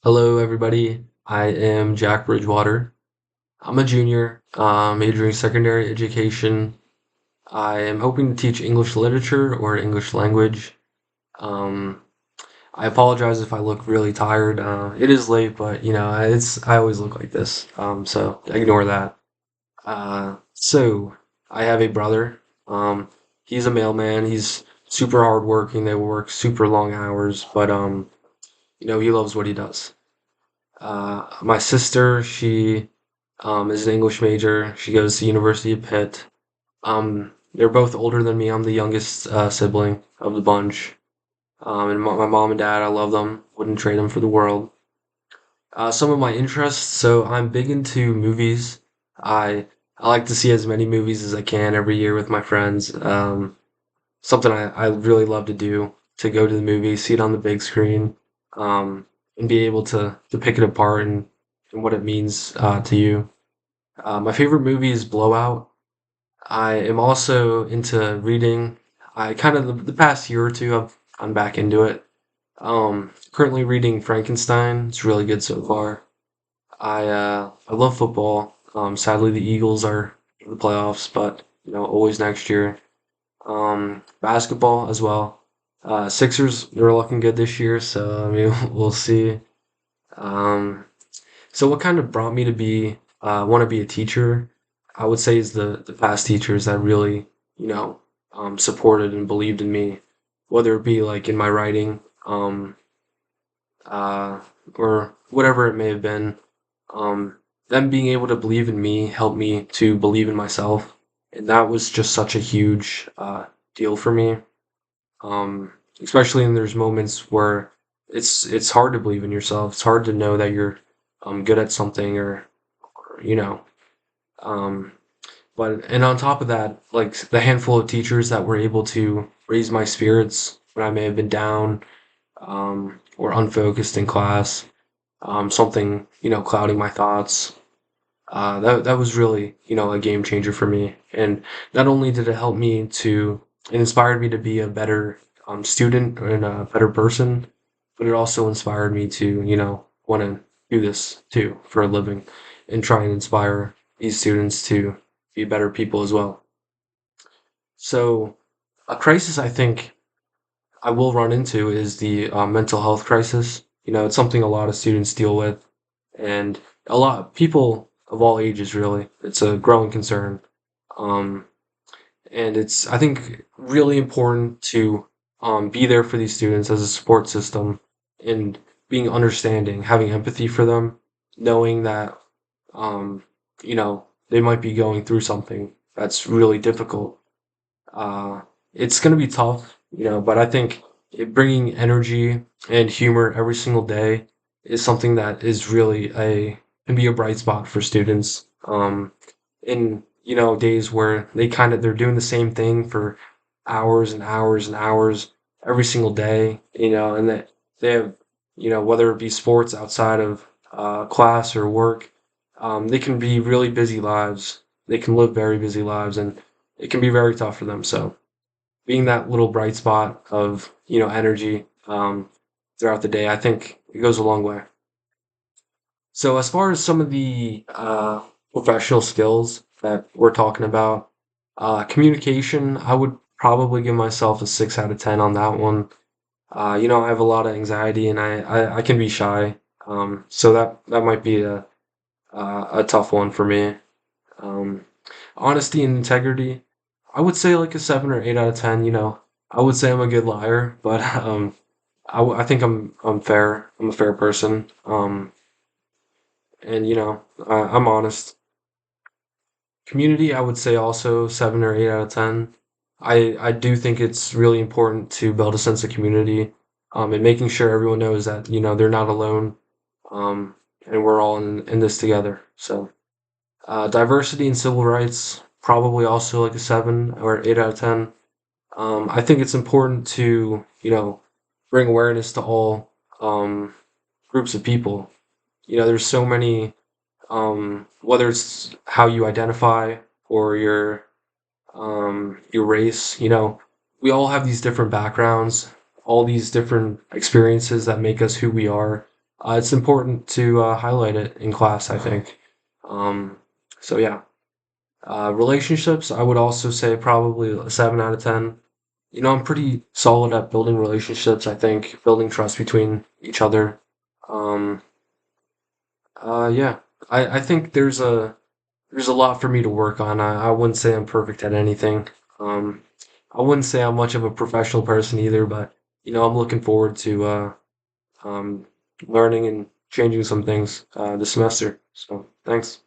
Hello, everybody. I am Jack Bridgwater. I'm a junior, majoring secondary education. I am hoping to teach English literature or English language. Um, I apologize if I look really tired. It is late, but I always look like this. So ignore that. So I have a brother. Um, he's a mailman. He's super hardworking. They work super long hours, but he loves what he does. My sister, she is an English major. She goes to University of Pitt. They're both older than me. I'm the youngest sibling of the bunch. And my mom and dad, I love them. Wouldn't trade them for the world. Some of my interests. So I'm big into movies. I I like to see as many movies as I can every year with my friends. Something I really love to do to go to the movie, see it on the big screen, and be able to pick it apart and what it means to you. My favorite movie is Blowout. I am also into reading. I kind of the past year or two I'm back into it. Currently reading Frankenstein. It's really good so far. I love football. Sadly the Eagles are in the playoffs, but always next year. Basketball as well. Sixers they're looking good this year, so I mean we'll see. Um, so what kind of brought me to be want to be a teacher? I would say is the past teachers that really supported and believed in me, whether it be like in my writing, uh, or whatever it may have been. Um, them being able to believe in me helped me to believe in myself, and that was just such a huge deal for me. Um, Especially in there's moments where it's hard to believe in yourself. It's hard to know that you're good at something or um, but and on top of that, like the handful of teachers that were able to raise my spirits when I may have been down or unfocused in class, something clouding my thoughts. That was really a game changer for me, and not only did it help me to it inspired me to be a better student and a better person, but it also inspired me to want to do this too for a living and try and inspire these students to be better people as well. So a crisis I think I will run into is the mental health crisis. It's something a lot of students deal with, and a lot of people of all ages, really. It's a growing concern. Um, and it's, I think, really important to be there for these students as a support system and being understanding, having empathy for them, knowing that, um, they might be going through something that's really difficult. uh, it's going to be tough, but I think bringing energy and humor every single day is something that is really can be a bright spot for students. In days where they're doing the same thing for hours and hours and hours every single day, and that they have whether it be sports outside of class or work, they can be really busy lives. They can live very busy lives, and it can be very tough for them. So being that little bright spot of energy throughout the day, I think it goes a long way. So as far as some of the professional skills that we're talking about, communication, I would probably give myself a 6 out of 10 on that one. I have a lot of anxiety and I can be shy, so that might be a tough one for me. Um, Honesty and integrity, I would say like a 7 or 8 out of 10. I would say I'm a good liar, but I think I'm fair. I'm a fair person. And I'm honest. Community, I would say also 7 or 8 out of 10. I do think it's really important to build a sense of community, and making sure everyone knows that they're not alone, and we're all in this together. So diversity and civil rights, probably also like a 7 or 8 out of 10. I think it's important to, bring awareness to all groups of people. There's so many, whether it's how you identify or your race, we all have these different backgrounds, all these different experiences that make us who we are. it's important to highlight it in class, I think. Um, so yeah, relationships, I would also say probably a 7 out of 10. You know, I'm pretty solid at building relationships. I think building trust between each other. Um, yeah, I think there's a lot for me to work on. I wouldn't say I'm perfect at anything. Um, I wouldn't say I'm much of a professional person either, but you know, I'm looking forward to um, learning and changing some things this semester. So thanks.